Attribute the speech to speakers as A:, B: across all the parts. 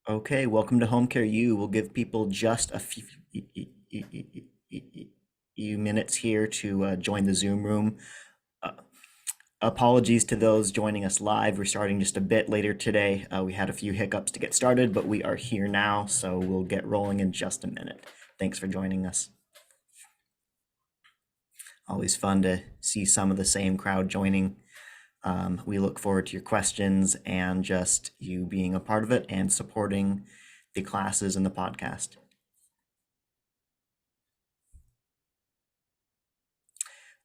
A: Okay, welcome to Homecare U. We'll give people just a few minutes here to join the Zoom room. Uh, Apologies to those joining us live. We're starting just a bit later today. We had a few hiccups to get started, but we are here now, so we'll get rolling in just a minute. Thanks for joining us. Always fun to see some of the same crowd joining. We look forward to your questions and just you being a part of it and supporting the classes and the podcast.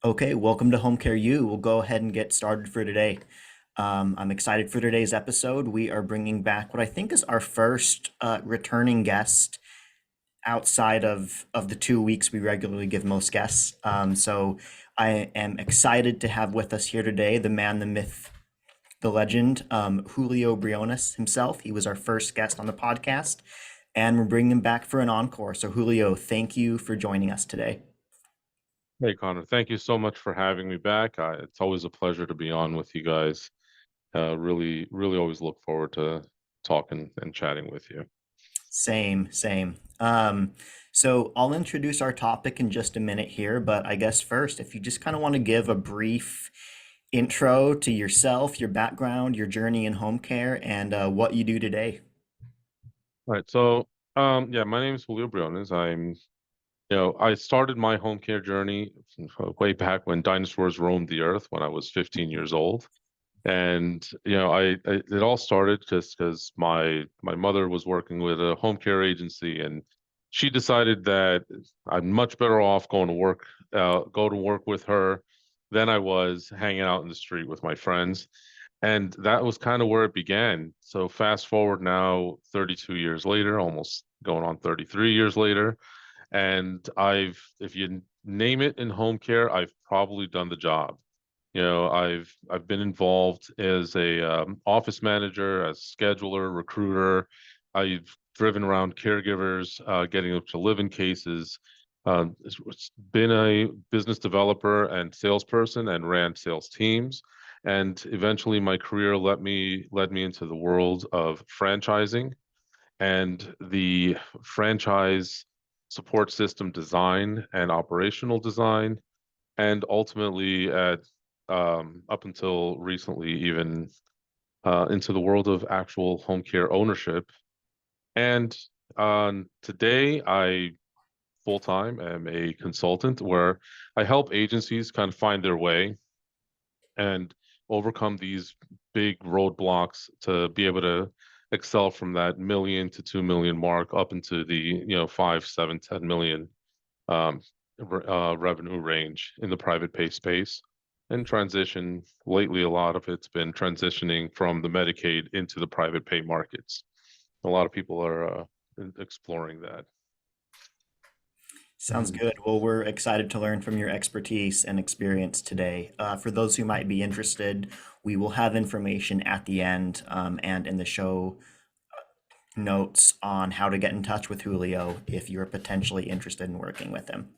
A: Okay, welcome to Homecare U. We'll go ahead and get started for today. I'm excited for today's episode. We are bringing back what I think is our first returning guest outside of the 2 weeks we regularly give most guests. So I am excited to have with us here today the man, the myth, the legend, Julio Briones himself. He was our first guest on the podcast, and we're bringing him back for an encore. So Julio, thank you for joining us today.
B: Hey, Connor, thank you so much for having me back. It's always a pleasure to be on with you guys. Really always look forward to talking and chatting with you.
A: Same. So I'll introduce our topic in just a minute here, but I guess first, if you just kind of want to give a brief intro to yourself, your background, your journey in home care, and what you do today.
B: All right, so yeah, my name is Julio Briones. I started my home care journey way back when dinosaurs roamed the earth when I was 15 years old. And it all started just because my mother was working with a home care agency, and she decided that I'm much better off go to work with her than I was hanging out in the street with my friends. And that was kind of where it began. So fast forward now, 32 years later, almost going on 33 years later, and if you name it in home care, I've probably done the job. I've been involved as a office manager, as scheduler, recruiter. I've driven around caregivers, getting them to live in cases. It's been a business developer and salesperson, and ran sales teams. And eventually, my career led me into the world of franchising and the franchise support system design and operational design, and ultimately up until recently, even into the world of actual home care ownership. And today, I full time am a consultant where I help agencies kind of find their way and overcome these big roadblocks to be able to excel from that million to 2 million mark up into the 5, 7, 10 million um, revenue range in the private pay space. And transition lately, a lot of it's been transitioning from the Medicaid into the private pay markets. A lot of people are exploring that.
A: Sounds good. Well, we're excited to learn from your expertise and experience today. For those who might be interested, we will have information at the end and in the show notes on how to get in touch with Julio if you're potentially interested in working with him.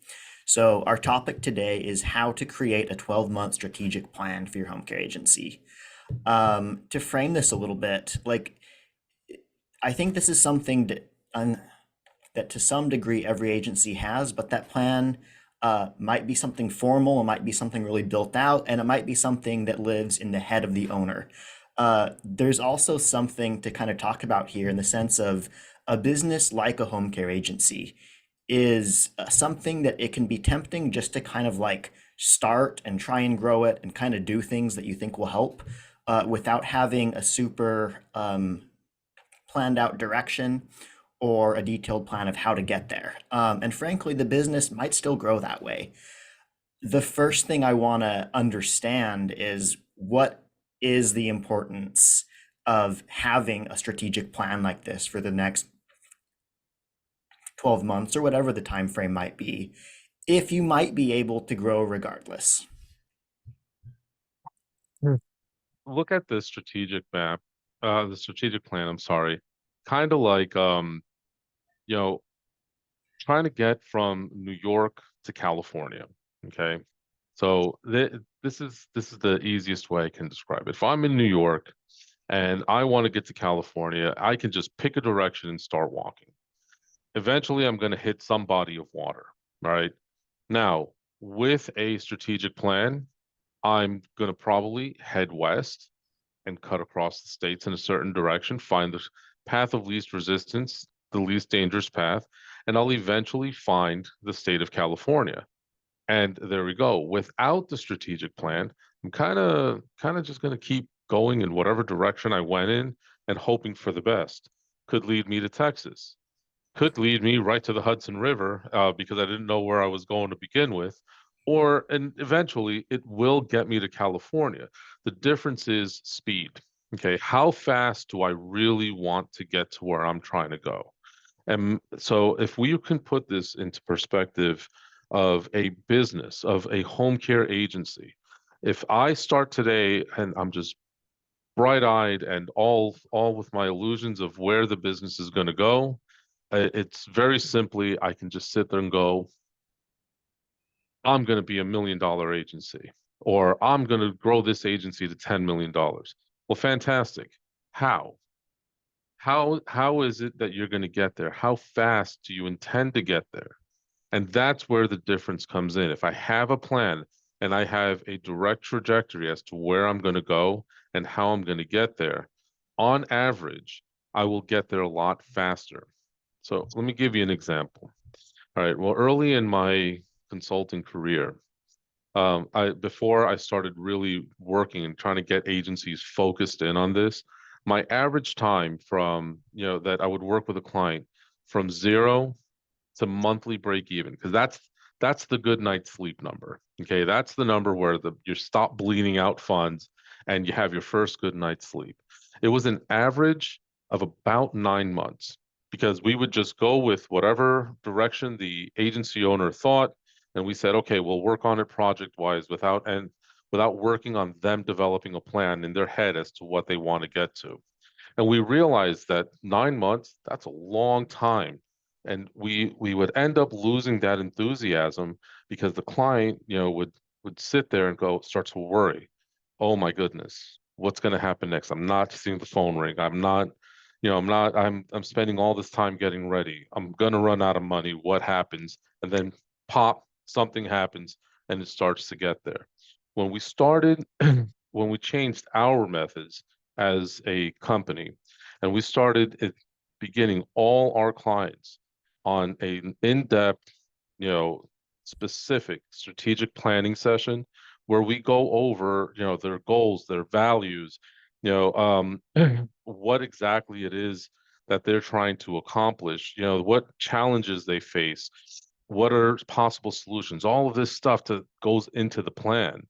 A: So, our topic today is how to create a 12-month strategic plan for your home care agency. To frame this a little bit, I think this is something that to some degree every agency has, but that plan might be something formal, it might be something really built out, and it might be something that lives in the head of the owner. There's also something to kind of talk about here in the sense of a business like a home care agency is something that it can be tempting just to kind of like start and try and grow it and kind of do things that you think will help without having a super planned out direction or a detailed plan of how to get there. And frankly, the business might still grow that way. The first thing I want to understand is what is the importance of having a strategic plan like this for the next 12 months or whatever the time frame might be, if you might be able to grow regardless.
B: Hmm. Look at the strategic plan, I'm sorry, kind of like you know, trying to get from New York to California. Okay. So this is the easiest way I can describe it. If I'm in New York, and I want to get to California, I can just pick a direction and start walking. Eventually, I'm going to hit some body of water, right? Now, with a strategic plan, I'm going to probably head west and cut across the states in a certain direction, find the path of least resistance, the least dangerous path, and I'll eventually find the state of California. And there we go. Without the strategic plan, I'm kind of just going to keep going in whatever direction I went in and hoping for the best. Could lead me to Texas, could lead me right to the Hudson River because I didn't know where I was going to begin with. And eventually it will get me to California. The difference is speed. Okay, how fast do I really want to get to where I'm trying to go? And so if we can put this into perspective of a business, of a home care agency, if I start today and I'm just bright-eyed and all with my illusions of where the business is going to go, it's very simply I can just sit there and go, I'm going to be $1 million agency, or I'm going to grow this agency to $10 million. Well, fantastic. How? How is it that you're going to get there? How fast do you intend to get there? And that's where the difference comes in. If I have a plan and I have a direct trajectory as to where I'm going to go and how I'm going to get there, on average, I will get there a lot faster. So let me give you an example. All right. Well, early in my consulting career, I before I started really working and trying to get agencies focused in on this, my average time from, that I would work with a client from zero to monthly break even, because that's the good night's sleep number. Okay, that's the number where you stop bleeding out funds and you have your first good night's sleep. It was an average of about 9 months because we would just go with whatever direction the agency owner thought, and we said, okay, we'll work on it project wise without working on them developing a plan in their head as to what they want to get to. And we realized that 9 months, that's a long time. And we would end up losing that enthusiasm because the client, would sit there and start to worry. Oh my goodness, what's going to happen next? I'm not seeing the phone ring. I'm spending all this time getting ready. I'm going to run out of money. What happens? And then pop, something happens and it starts to get there. When we started, when we changed our methods as a company, and we started at beginning all our clients on an in-depth, you know, specific strategic planning session where we go over, their goals, their values, what exactly it is that they're trying to accomplish, what challenges they face, what are possible solutions, all of this stuff goes into the plan.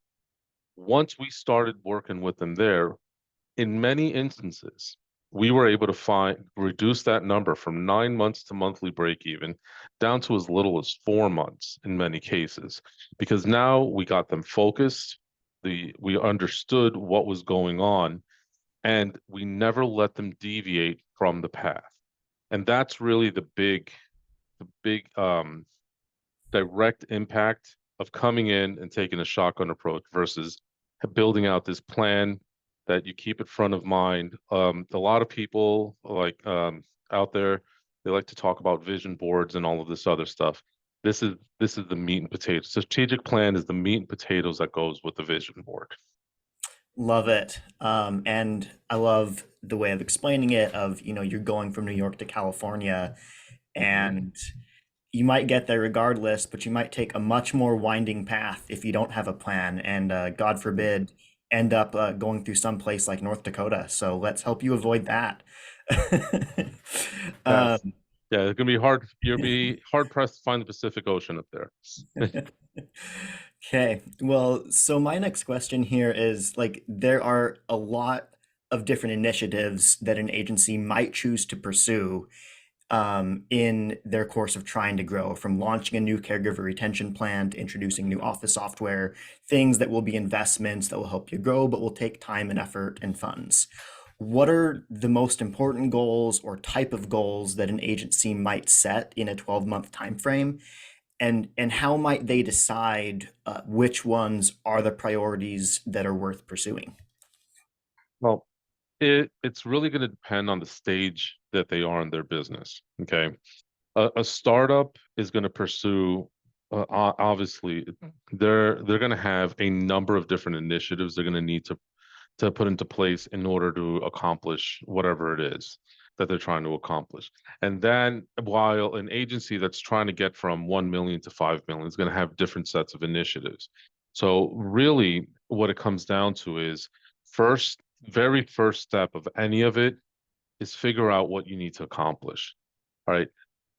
B: Once we started working with them there, in many instances, we were able to reduce that number from 9 months to monthly break even down to as little as 4 months in many cases, because now we got them focused, we understood what was going on, and we never let them deviate from the path. And that's really the big direct impact of coming in and taking a shotgun approach versus building out this plan that you keep in front of mind. A lot of people out there, they like to talk about vision boards and all of this other stuff. This is the meat and potatoes. Strategic plan is the meat and potatoes that goes with the vision board.
A: Love it. And I love the way of explaining it of, you're going from New York to California
B: Mhm.
A: and you might get there regardless, but you might take a much more winding path if you don't have a plan and God forbid end up going through some place like North Dakota. So let's help you avoid that.
B: Yes.
A: Um,
B: Yeah, it's gonna be hard. You'll be hard pressed to find the Pacific Ocean up there.
A: Okay, well, so my next question here is like there are a lot of different initiatives that an agency might choose to pursue in their course of trying to grow, from launching a new caregiver retention plan to introducing new office software, things that will be investments that will help you grow, but will take time and effort and funds. What are the most important goals or type of goals that an agency might set in a 12-month time frame? And how might they decide which ones are the priorities that are worth pursuing?
B: Well, It's really going to depend on the stage that they are in their business. Okay. A startup is going to pursue obviously they're going to have a number of different initiatives they're going to need to put into place in order to accomplish whatever it is that they're trying to accomplish. And then while an agency that's trying to get from 1 million to 5 million is going to have different sets of initiatives. So really what it comes down to is first, very first step of any of it is figure out what you need to accomplish. All right.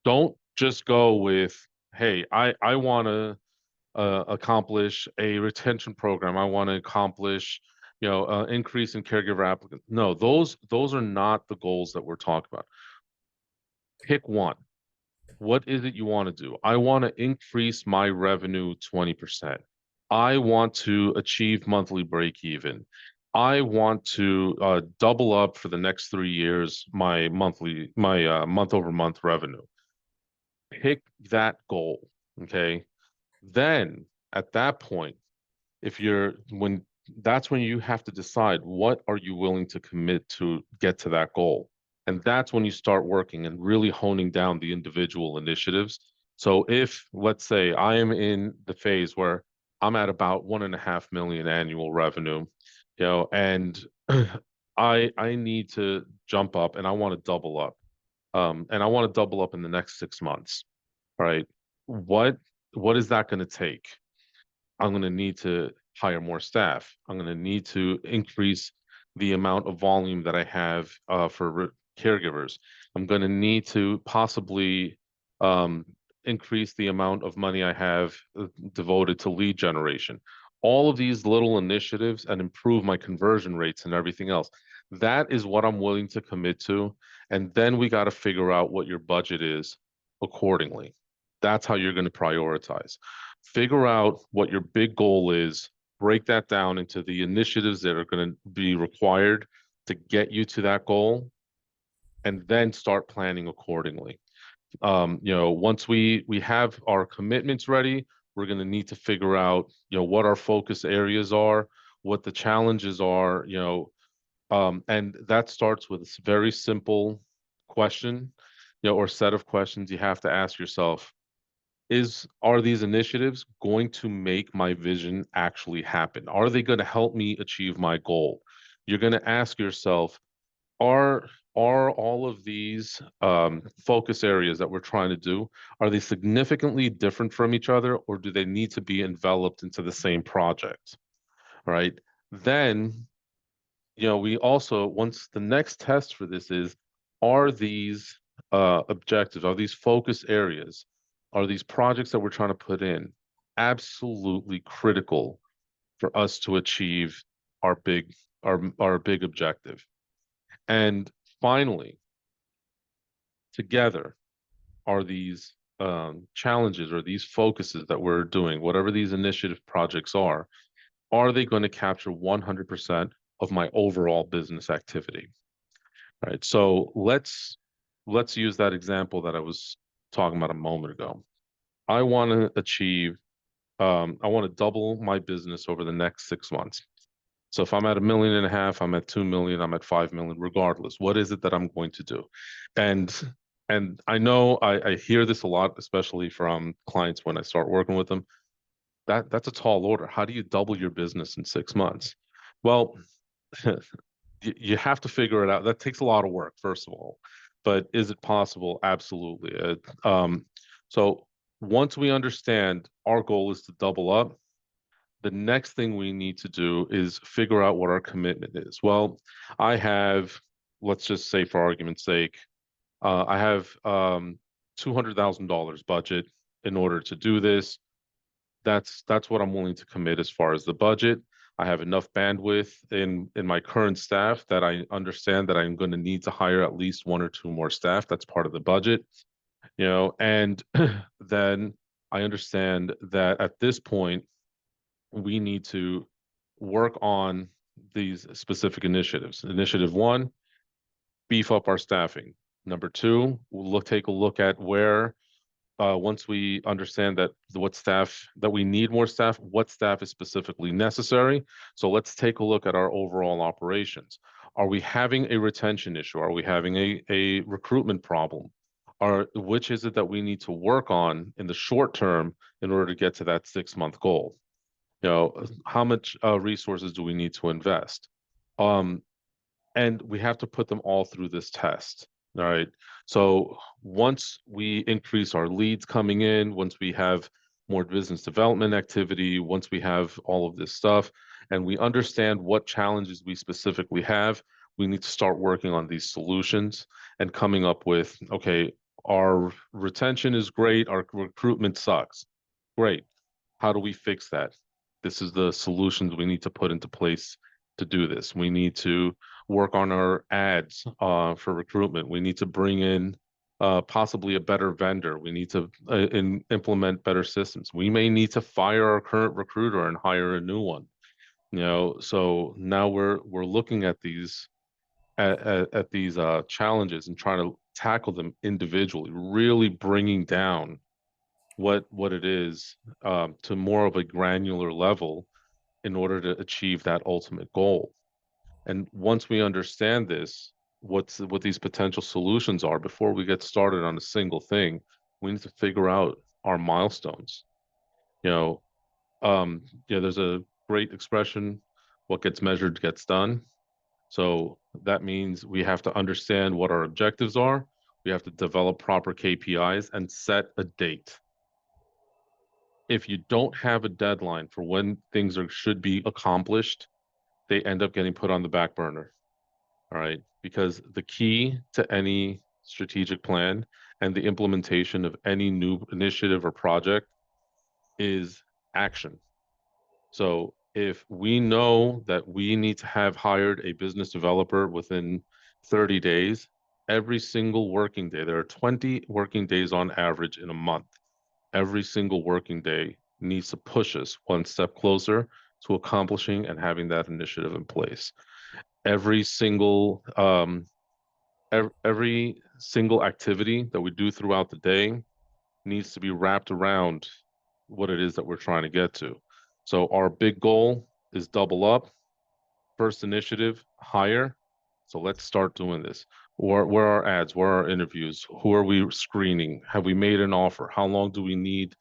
B: Don't just go with, hey, I want to accomplish a retention program. I want to accomplish, increase in caregiver applicants. No, those are not the goals that we're talking about. Pick one. What is it you want to do? I want to increase my revenue 20%. I want to achieve monthly break even. I want to double up for the next 3 years my month over month revenue. Pick that goal. Okay. Then at that point, if you're when that's when you have to decide what are you willing to commit to get to that goal. And that's when you start working and really honing down the individual initiatives. So if let's say I am in the phase where I'm at about 1.5 million annual revenue, and I need to jump up and I want to double up. And I want to double up in the next 6 months. All right. What what is that going to take? I'm going to need to hire more staff. I'm going to need to increase the amount of volume that I have for caregivers. I'm going to need to possibly um, increase the amount of money I have devoted to lead generation. All of these little initiatives and improve my conversion rates and everything else. That is what I'm willing to commit to. And then we got to figure out what your budget is accordingly. That's how you're going to prioritize. Figure out what your big goal is, break that down into the initiatives that are going to be required to get you to that goal, and then start planning accordingly. Once we have our commitments ready, we're going to need to figure out, what our focus areas are, what the challenges are, and that starts with a very simple question, or set of questions you have to ask yourself are these initiatives going to make my vision actually happen? Are they going to help me achieve my goal? You're going to ask yourself, are are all of these focus areas that we're trying to do, are they significantly different from each other, or do they need to be enveloped into the same project? All right. Then, we also, once the next test for this is, are these objectives, are these focus areas, are these projects that we're trying to put in absolutely critical for us to achieve our big our big objective? And finally, together, are these challenges or these focuses that we're doing, whatever these initiative projects are they going to capture 100% of my overall business activity? All right. So let's use that example that I was talking about a moment ago. I want to achieve, I want to double my business over the next 6 months. So if I'm at 1.5 million, I'm at 2 million, I'm at 5 million, regardless, what is it that I'm going to do? And and I know I hear this a lot, especially from clients when I start working with them. That's a tall order. How do you double your business in 6 months? Well, you have to figure it out. That takes a lot of work, first of all. But is it possible? Absolutely. So once we understand our goal is to double up, the next thing we need to do is figure out what our commitment is. Well, I have, let's just say for argument's sake, I have $200,000 budget in order to do this. That's what I'm willing to commit as far as the budget. I have enough bandwidth in my current staff that I understand that I'm going to need to hire at least one or two more staff. That's part of the budget, and then I understand that at this point we need to work on these specific initiatives. Initiative one, beef up our staffing. Number two, we'll take a look at where once we understand that we need more staff, what staff is specifically necessary. So let's take a look at our overall operations. Are we having a retention issue? Are we having a recruitment problem? Which is it that we need to work on in the short term in order to get to that 6 month goal? How much resources do we need to invest? Um, and we have to put them all through this test. All right. So once we increase our leads coming in, once we have more business development activity, once we have all of this stuff, and we understand what challenges we specifically have, we need to start working on these solutions and coming up with, okay, our retention is great, our recruitment sucks. Great. How do we fix that? This is the solutions we need to put into place to do this. We need to work on our ads for recruitment. We need to bring in possibly a better vendor. We need to implement better systems. We may need to fire our current recruiter and hire a new one. So now we're looking at these challenges and trying to tackle them individually, really bringing down what it is to more of a granular level in order to achieve that ultimate goal. And once we understand this, what these potential solutions are before we get started on a single thing, we need to figure out our milestones. You know, there's a great expression, what gets measured gets done. So that means we have to understand what our objectives are. We have to develop proper KPIs and set a date. If you don't have a deadline for when things should be accomplished, they end up getting put on the back burner. All right. Because the key to any strategic plan and the implementation of any new initiative or project is action. So if we know that we need to have hired a business developer within 30 days, every single working day, there are 20 working days on average in a month. Every single working day needs to push us one step closer to accomplishing and having that initiative in place. Every single every single activity that we do throughout the day needs to be wrapped around what it is that we're trying to get to. So our big goal is double up, first initiative, hire. So let's start doing this. Where are our ads? Where are our interviews? Who are we screening? Have we made an offer? How long do we need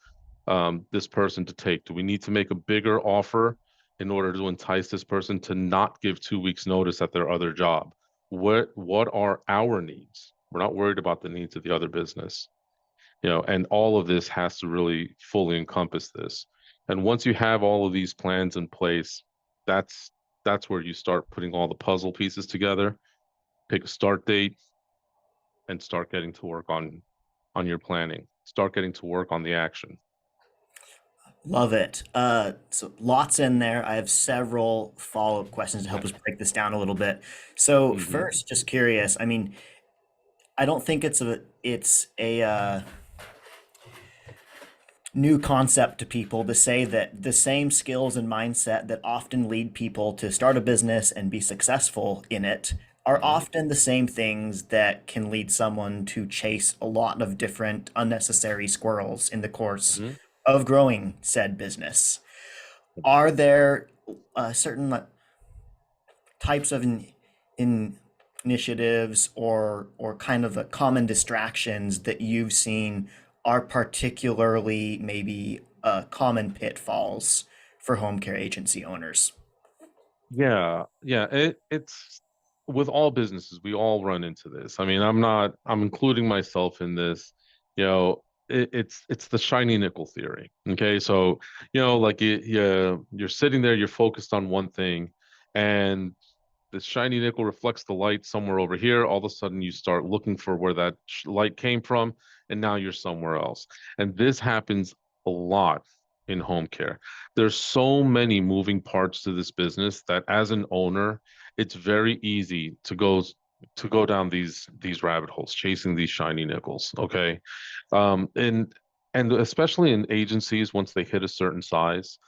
B: this person to take? Do we need to make a bigger offer in order to entice this person to not give 2 weeks notice at their other job? What are our needs? We're not worried about the needs of the other business, and all of this has to really fully encompass this. And once you have all of these plans in place, that's that's where you start putting all the puzzle pieces together, pick a start date, and start getting to work on your planning. Start getting to work on the action.
A: Love it. So lots in there. I have several follow-up questions to help
B: Okay.
A: us break this down a little bit. So
B: Mm-hmm.
A: first, just curious. I mean, I don't think it's a new concept to people to say that the same skills and mindset that often lead people to start a business and be successful in it are
B: Mm-hmm.
A: often the same things that can lead someone to chase a lot of different unnecessary squirrels in the course
B: Mm-hmm.
A: of growing said business. Are there certain types of initiatives or kind of common distractions that you've seen are particularly maybe common pitfalls for home care agency owners?
B: Yeah, yeah. It's with all businesses, we all run into this. I mean, I'm including myself in this. It's the shiny nickel theory. Okay, so like you're sitting there, you're focused on one thing, and the shiny nickel reflects the light somewhere over here. All of a sudden, you start looking for where that light came from, and now you're somewhere else. And this happens a lot in home care. There's so many moving parts to this business that as an owner, it's very easy to go down these rabbit holes, chasing these shiny nickels. Okay, and especially in agencies, once they hit a certain size,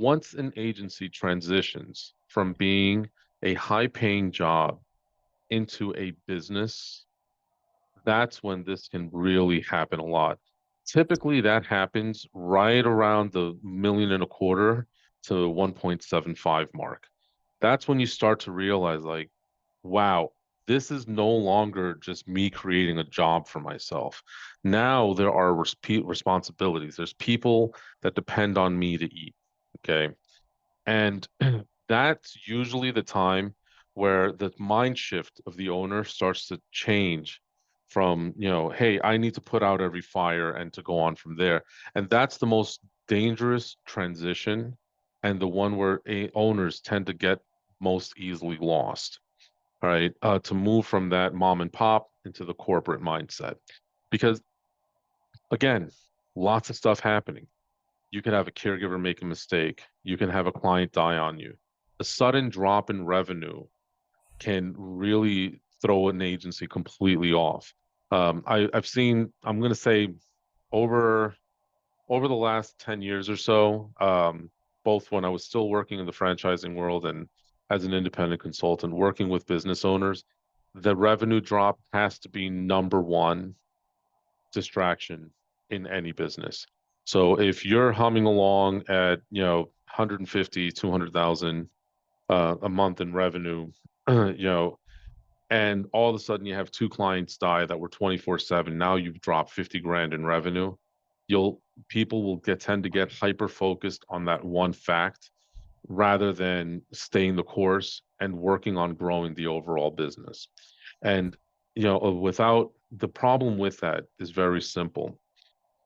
B: once an agency transitions from being a high paying job into a business, that's when this can really happen a lot. Typically, that happens right around the million and a quarter to 1.75 mark. that's when you start to realize like, wow, this is no longer just me creating a job for myself. Now there are responsibilities. There's people that depend on me to eat. Okay. And that's usually the time where the mind shift of the owner starts to change from, hey, I need to put out every fire and to go on from there. And that's the most dangerous transition and the one where owners tend to get most easily lost, right? To move from that mom and pop into the corporate mindset. Because again, lots of stuff happening. You can have a caregiver make a mistake. You can have a client die on you. A sudden drop in revenue can really throw an agency completely off. I've seen, I'm going to say over over the last 10 years or so, both when I was still working in the franchising world and as an independent consultant working with business owners, the revenue drop has to be number one distraction in any business. So if you're humming along at, 150, 200,000 a month in revenue, and all of a sudden you have two clients die that were 24/7, now you've dropped 50 grand in revenue, you'll people will tend to get hyper focused on that one fact rather than staying the course and working on growing the overall business. And without the problem with that is very simple.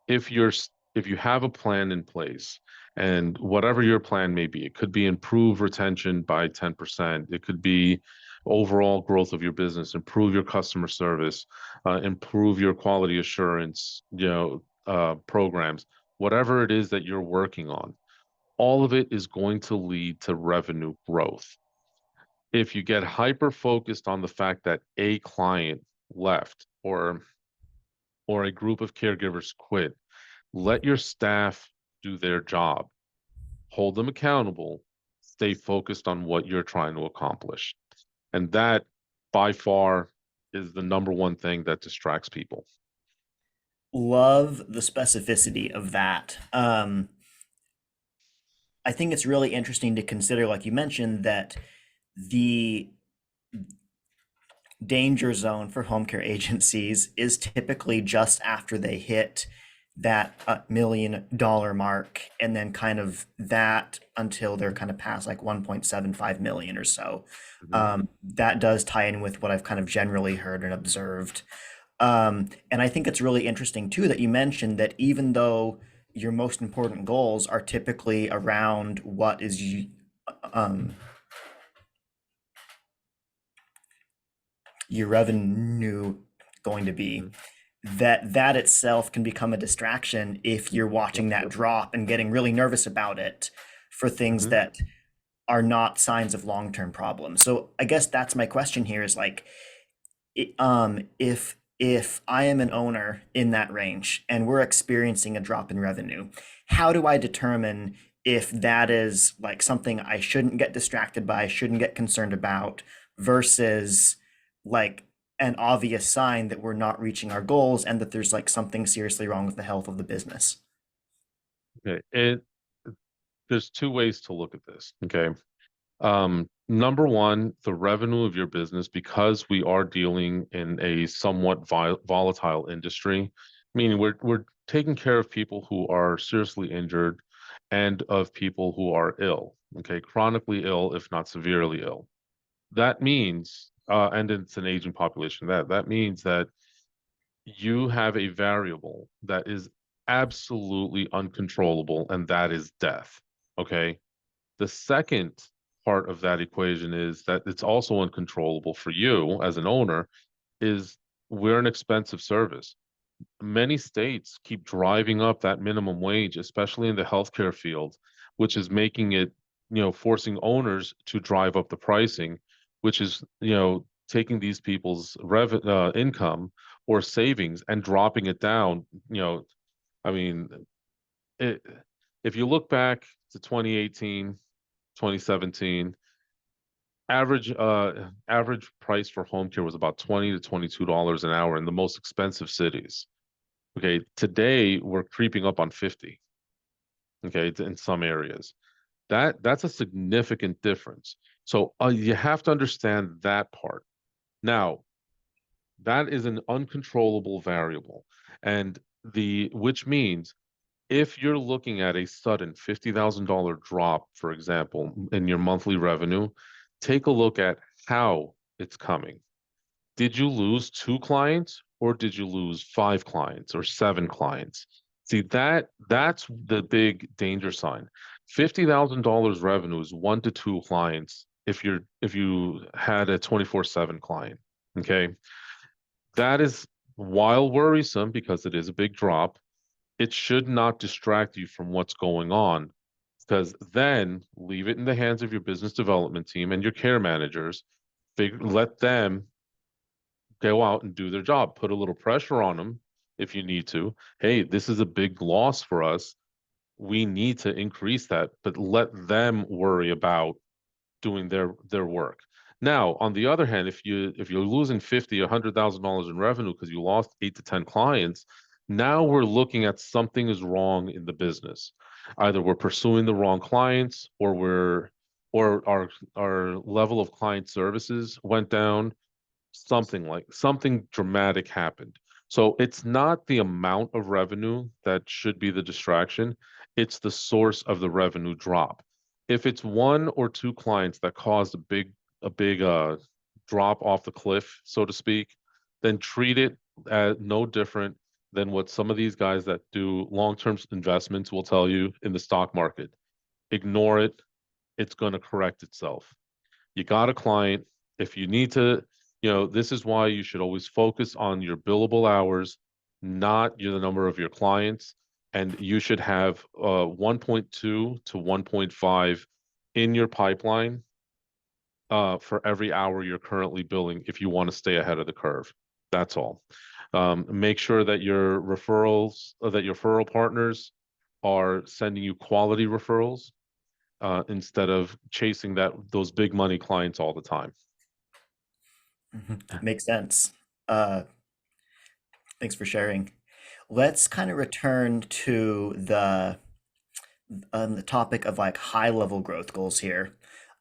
B: If you have a plan in place, and whatever your plan may be, it could be improve retention by 10%, it could be overall growth of your business, improve your customer service, improve your quality assurance, programs, whatever it is that you're working on, all of it is going to lead to revenue growth. If you get hyper focused on the fact that a client left or a group of caregivers quit, let your staff do their job, hold them accountable, stay focused on what you're trying to accomplish. And that by far is the number one thing that distracts people.
A: Love the specificity of that. I think it's really interesting to consider, like you mentioned, that the danger zone for home care agencies is typically just after they hit that $1 million mark, and then kind of that until they're kind of past like 1.75 million or so.
B: Mhm.
A: That does tie in with what I've kind of generally heard and observed. And I think it's really interesting too that you mentioned that even though your most important goals are typically around what is um, your revenue going to be,
B: Mhm.
A: that itself can become a distraction if you're
B: Yep,
A: watching that
B: yep.
A: drop and getting really nervous about it for things
B: Mhm.
A: that are not signs of long-term problems. So I guess that's my question here is like, if I am an owner in that range and we're experiencing a drop in revenue, how do I determine if that is like something I shouldn't get distracted by, shouldn't get concerned about, versus like an obvious sign that we're not reaching our goals and that there's like something seriously wrong with the health of the business?
B: Okay. There's two ways to look at this. Okay. Number one, the revenue of your business, because we are dealing in a somewhat volatile industry, meaning we're taking care of people who are seriously injured and of people who are ill, okay, chronically ill, if not severely ill. That means, and it's an aging population, that means that you have a variable that is absolutely uncontrollable, and that is death. Okay. The second part of that equation is that it's also uncontrollable for you as an owner is we're an expensive service. Many states keep driving up that minimum wage, especially in the healthcare field, which is making it, forcing owners to drive up the pricing, which is, taking these people's income or savings and dropping it down. I mean, it, if you look back to 2018, 2017, average price for home care was about 20 to $22 an hour in the most expensive cities. Okay, today we're creeping up on 50. Okay, in some areas. That's a significant difference. So you have to understand that part. Now, that is an uncontrollable variable. And which means if you're looking at a sudden $50,000 drop, for example, in your monthly revenue, take a look at how it's coming. Did you lose two clients or did you lose five clients or seven clients? See, that's the big danger sign. $50,000 revenue is one to two clients if you had a 24/7 client. Okay. That is, while worrisome because it is a big drop, it should not distract you from what's going on, because then leave it in the hands of your business development team and your care managers. Let them go out and do their job. Put a little pressure on them if you need to. Hey, this is a big loss for us. We need to increase that, but let them worry about doing their work. Now, on the other hand, if you're losing 50, $100,000 in revenue because you lost 8 to 10 clients, now we're looking at something is wrong in the business. Either we're pursuing the wrong clients, or our level of client services went down, something dramatic happened. So it's not the amount of revenue that should be the distraction, it's the source of the revenue drop. If it's one or two clients that caused a big drop off the cliff, so to speak, then treat it as no different than what some of these guys that do long-term investments will tell you in the stock market. Ignore it, it's going to correct itself. You got a client. If you need to, this is why you should always focus on your billable hours, not the number of your clients. And you should have 1.2 to 1.5 in your pipeline for every hour you're currently billing if you want to stay ahead of the curve. That's all. Make sure that that your referral partners are sending you quality referrals instead of chasing those big money clients all the time.
A: Mhm. Makes sense. Uh, Thanks for sharing. Let's kind of return to the topic of like high level growth goals here.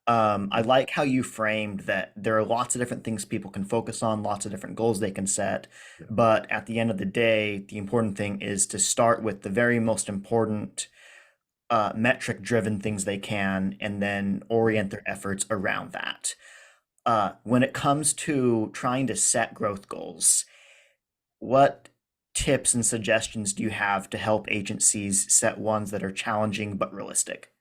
A: I like how you framed that there are lots of different things people can focus on, lots of different goals they can set,
B: Yeah.
A: but at the end of the day, the important thing is to start with the very most important metric driven things they can and then orient their efforts around that. When it comes to trying to set growth goals, what tips and suggestions do you have to help agencies set ones that are challenging but realistic?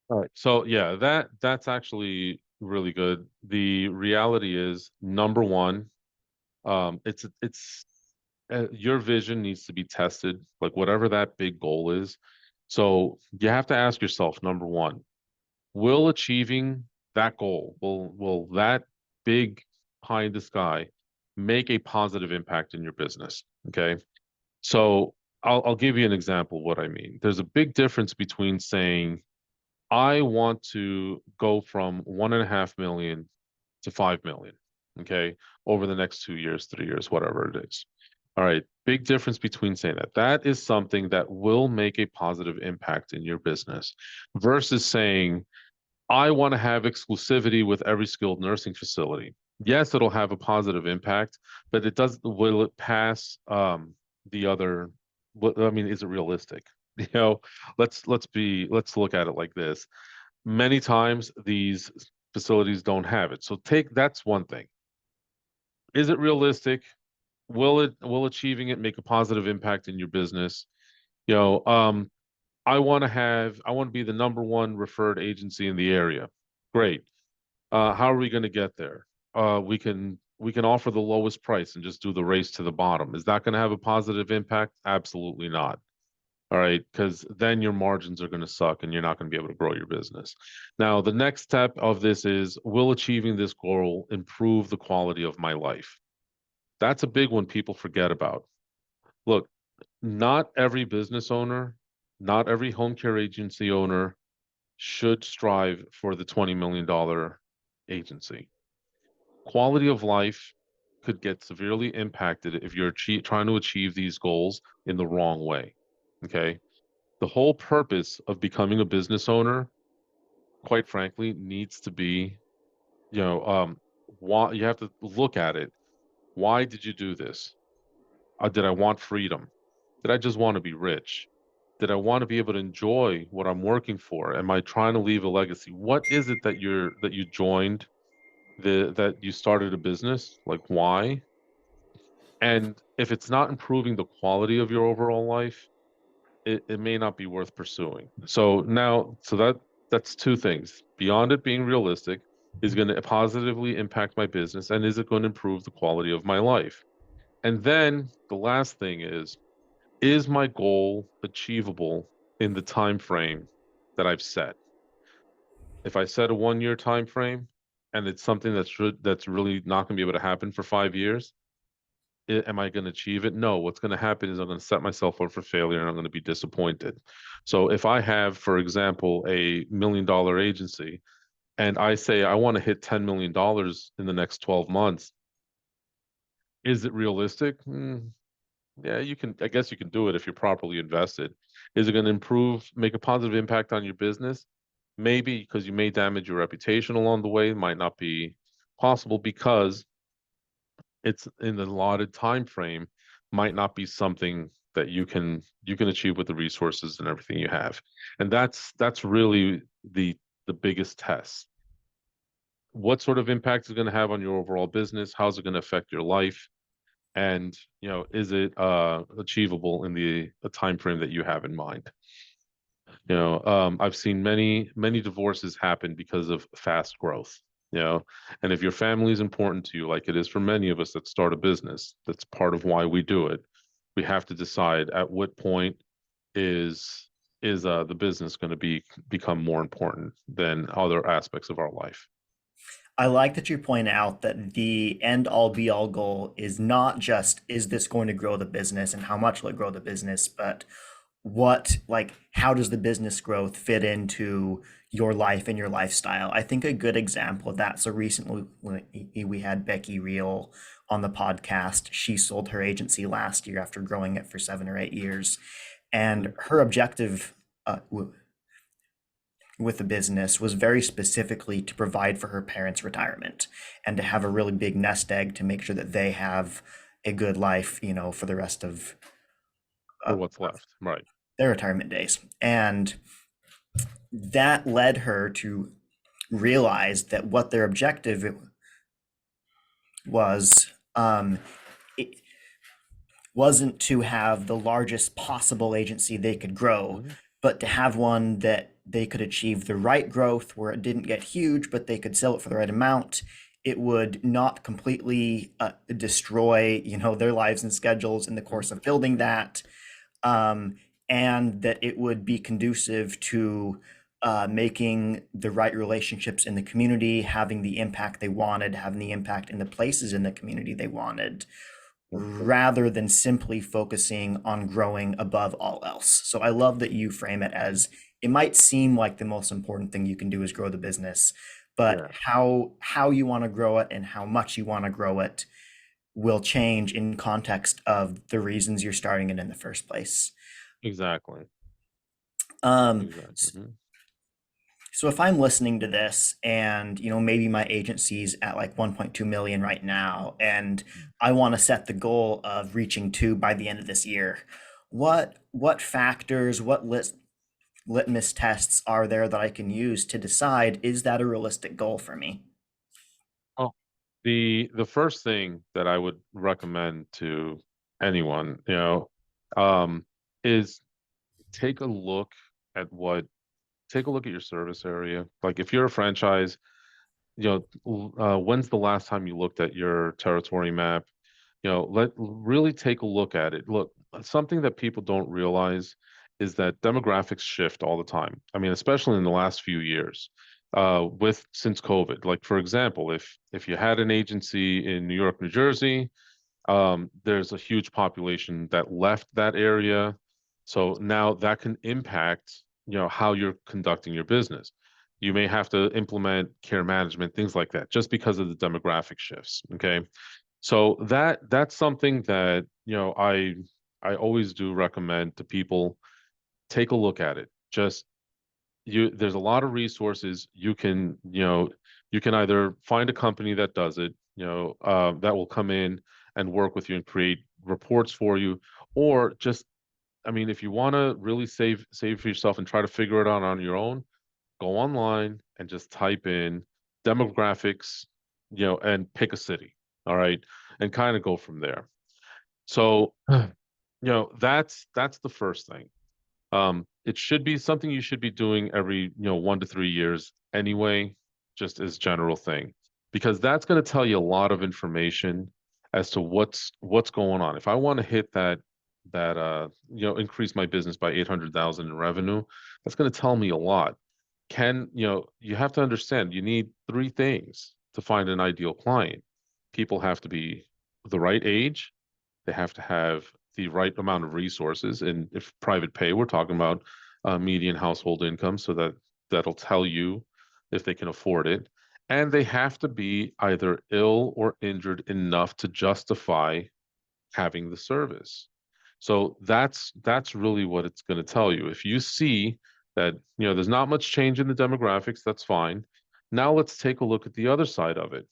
B: All right. So yeah, that's actually really good. The reality is, number one, it's your vision needs to be tested, like whatever that big goal is. So you have to ask yourself, number one, will achieving that goal, will that big pie in the sky make a positive impact in your business? Okay. So I'll give you an example of what I mean. There's a big difference between saying, I want to go from 1.5 million to 5 million, okay, over the next 2 years, 3 years, whatever it is. All right, big difference between saying that. That is something that will make a positive impact in your business versus saying, I want to have exclusivity with every skilled nursing facility. Yes, it'll have a positive impact, but will it pass the other? I mean, is it realistic? You know, let's look at it like this. Many times these facilities don't have it. So that's one thing. Is it realistic? Will achieving it make a positive impact in your business? You know, I want to be the number one referred agency in the area. Great. How are we going to get there? We can offer the lowest price and just do the race to the bottom. Is that going to have a positive impact? Absolutely not. All right, because then your margins are going to suck and you're not going to be able to grow your business. Now, the next step of this is, will achieving this goal improve the quality of my life? That's a big one people forget about. Look, not every business owner, not every home care agency owner should strive for the $20 million agency. Quality of life could get severely impacted if you're trying to achieve these goals in the wrong way. Okay. The whole purpose of becoming a business owner, quite frankly, needs to be, you know, why you have to look at it. Why did you do this? Did I want freedom? Did I just want to be rich? Did I want to be able to enjoy what I'm working for? Am I trying to leave a legacy? What is it that you joined that you started a business? Like why? And if it's not improving the quality of your overall life, it may not be worth pursuing. So now, that's two things. Beyond it being realistic, is going to positively impact my business, and is it going to improve the quality of my life? And then the last thing is my goal achievable in the time frame that I've set? If I set a 1 year time frame and it's something that's really not going to be able to happen for 5 years, am I going to achieve it? No. What's going to happen is I'm going to set myself up for failure and I'm going to be disappointed. So if I have, for example, a $1 million agency and I say I want to hit $10 million in the next 12 months, is it realistic? Yeah, you can, I guess you can do it if you're properly invested. Is it going to make a positive impact on your business? Maybe, because you may damage your reputation along the way. It might not be possible because it's in the allotted time frame, might not be something that you can achieve with the resources and everything you have. And that's really the biggest test. What sort of impact is going to have on your overall business? How's it going to affect your life? And is it achievable in the time frame that you have in mind? I've seen many divorces happen because of fast growth. And if your family is important to you, like it is for many of us that start a business, that's part of why we do it. We have to decide at what point is the business going to become more important than other aspects of our life.
A: I like that you point out that the end all be all goal is not just, is this going to grow the business and how much will it grow the business, but how does the business growth fit into your life and your lifestyle? I think a good example of that. So recently we had Becky Reel on the podcast. She sold her agency last year after growing it for 7 or 8 years.
B: Mhm.
A: And her objective with the business was very specifically to provide for her parents' retirement and to have a really big nest egg to make sure that they have a good life, for the rest of
B: For
A: uh,
B: what's left, right?
A: their retirement days. And that led her to realize that what their objective was, it wasn't to have the largest possible agency they could grow,
B: Mhm.
A: but to have one that they could achieve the right growth where it didn't get huge, but they could sell it for the right amount. It would not completely destroy, their lives and schedules in the
B: Mhm.
A: course of building that, um, and that it would be conducive to making the right relationships in the community, having the impact they wanted, having the impact in the places in the community they wanted, rather than simply focusing on growing above all else. So I love that you frame it as, it might seem like the most important thing you can do is grow the business, but
B: Yeah,
A: how you want to grow it and how much you want to grow it will change in context of the reasons you're starting it in the first place.
B: exactly.
A: Um,
B: Exactly. Mhm.
A: so if I'm listening to this and, maybe my agency's at like 1.2 million right now, and I want to set the goal of reaching 2 by the end of this year, what factors, what litmus tests are there that I can use to decide, is that a realistic goal for me?
B: Oh, the first thing that I would recommend to anyone, is take a look at what take a look at your service area. Like if you're a franchise, when's the last time you looked at your territory map? Let really take a look at it. Look, something that people don't realize is that demographics shift all the time. I mean, especially in the last few years, with since COVID. Like for example, if you had an agency in New York, New Jersey, there's a huge population that left that area. So now that can impact, how you're conducting your business. You may have to implement care management, things like that, just because of the demographic shifts. Okay. So that's something that, I always do recommend to people. Take a look at it. Just there's a lot of resources. You can either find a company that does it, that will come in and work with you and create reports for you, or just, I mean, if you want to really save for yourself and try to figure it out on your own, go online and just type in demographics, and pick a city, all right, and kind of go from there. So, that's the first thing. It should be something you should be doing every, 1 to 3 years anyway, just as general thing, because that's going to tell you a lot of information as to what's going on. If I want to hit increase my business by 800,000 in revenue, that's going to tell me a lot. You have to understand, you need three things to find an ideal client. People have to be the right age, they have to have the right amount of resources. And if private pay, we're talking about median household income, so that'll tell you if they can afford it. And they have to be either ill or injured enough to justify having the service. So that's really what it's going to tell you. If you see that, there's not much change in the demographics, that's fine. Now let's take a look at the other side of it.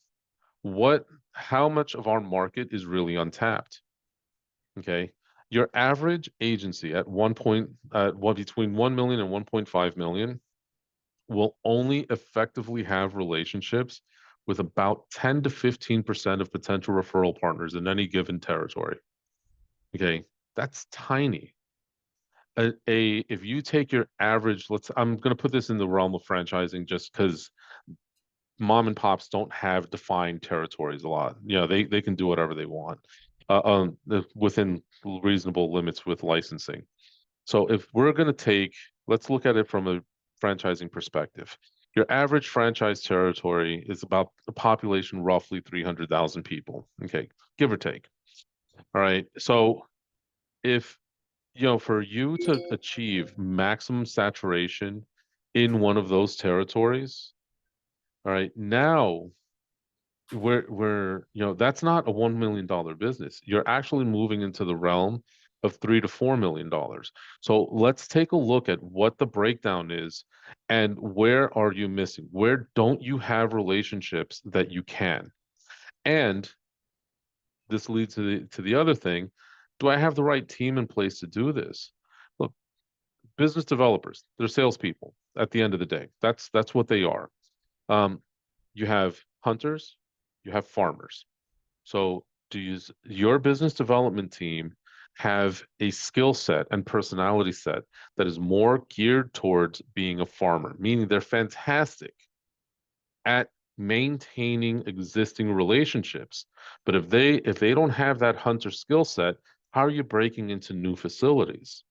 B: How much of our market is really untapped? Okay. Your average agency at between 1 million and 1.5 million will only effectively have relationships with about 10 to 15% of potential referral partners in any given territory. Okay. That's tiny. If you take your average, I'm going to put this in the realm of franchising just because mom and pops don't have defined territories a lot. They can do whatever they want within reasonable limits with licensing. So if we're going to let's look at it from a franchising perspective. Your average franchise territory is about a population roughly 300,000 people. Okay, give or take. All right. So if, for you to achieve maximum saturation in one of those territories, all right, now that's not a $1 million business. You're actually moving into the realm of $3 to $4 million. So let's take a look at what the breakdown is and where are you missing? Where don't you have relationships that you can? And this leads to the other thing. Do I have the right team in place to do this? Look, business developers, they're salespeople at the end of the day. That's what they are. Um, you have hunters, you have farmers. So, does your business development team have a skill set and personality set that is more geared towards being a farmer, meaning they're fantastic at maintaining existing relationships? But if they don't have that hunter skill set, how are you breaking into new facilities?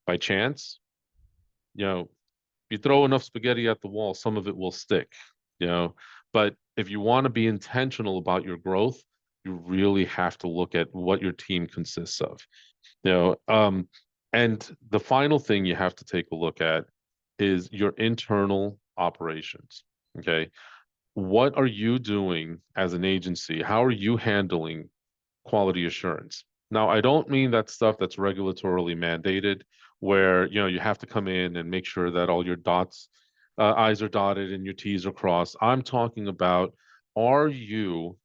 B: By chance? You throw enough spaghetti at the wall, some of it will stick, you know. But if you want to be intentional about your growth, you really have to look at what your team consists of. You know, and the final thing you have to take a look at is your internal operations. Okay. What are you doing as an agency? How are you handling quality assurance? Now, I don't mean that stuff that's regulatorily mandated, where you have to come in and make sure that all your I's are dotted and your T's are crossed. I'm talking about, are you,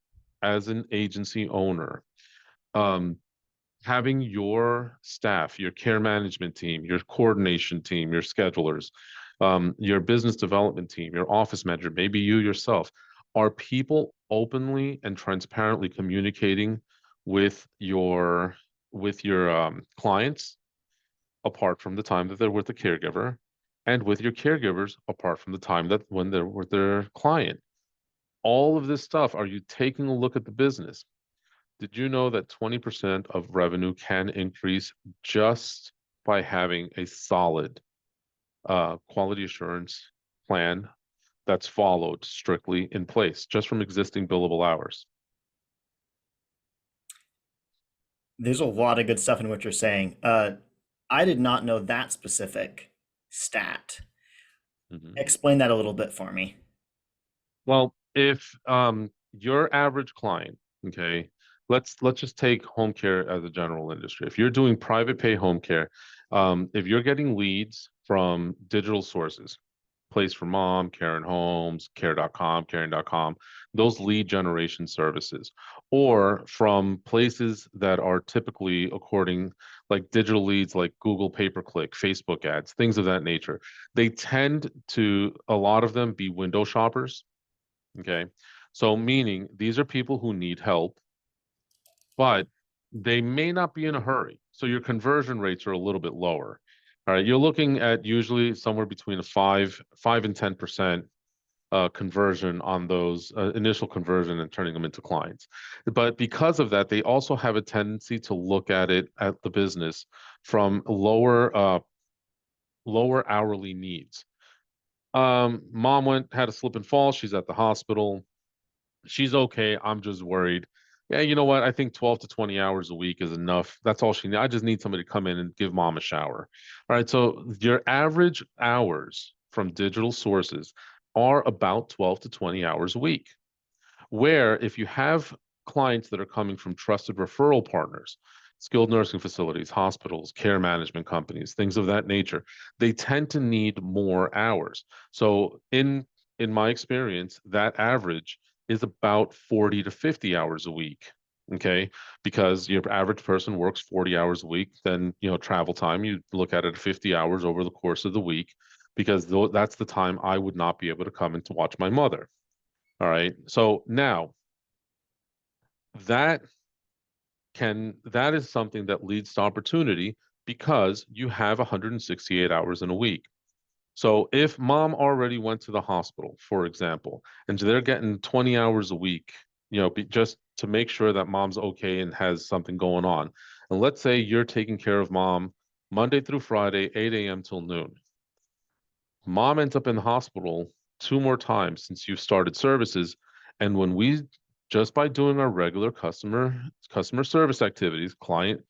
B: as an agency owner, um, having your staff, your care management team, your coordination team, your schedulers, your business development team, your office manager, maybe you yourself, are people openly and transparently communicating with your clients apart from the time that they're with the caregiver, and with your caregivers apart from the time that when they're with their client? All of this stuff, are you taking a look at the business? Did you know that 20% of revenue can increase just by having a solid quality assurance plan that's followed strictly in place, just from existing billable hours?
A: There's a lot of good stuff in what you're saying. I did not know that specific stat.
B: Mhm.
A: Explain that a little bit for me.
B: Well, if your average client, okay, let's just take home care as a general industry. If you're doing private pay home care, if you're getting leads from digital sources, Place for Mom, Karen Homes, care.com, caring.com, those lead generation services, or from places that are typically according like digital leads like Google pay-per-click, Facebook ads, things of that nature. They tend to, a lot of them, be window shoppers. Okay. So, meaning these are people who need help, but they may not be in a hurry. So your conversion rates are a little bit lower. All right, you're looking at usually somewhere between a 5 and 10% conversion on those initial conversion and turning them into clients. But because of that, they also have a tendency to look at it at the business from lower hourly needs. Mom had a slip and fall. She's at the hospital. She's okay. I'm just worried. Yeah, you know what? I think 12 to 20 hours a week is enough. That's all she needs. I just need somebody to come in and give mom a shower. All right. So your average hours from digital sources are about 12 to 20 hours a week. Where if you have clients that are coming from trusted referral partners, skilled nursing facilities, hospitals, care management companies, things of that nature, they tend to need more hours. So in my experience, that average is about 40 to 50 hours a week. Okay, because your average person works 40 hours a week, then travel time, you look at it 50 hours over the course of the week, because that's the time I would not be able to come in to watch my mother. All right. So now that that is something that leads to opportunity because you have 168 hours in a week. So if mom already went to the hospital, for example, and they're getting 20 hours a week, just to make sure that mom's okay and has something going on. And let's say you're taking care of mom Monday through Friday, 8 a.m. till noon. Mom ends up in the hospital two more times since you've started services. And when we just by doing our regular customer service activities, client,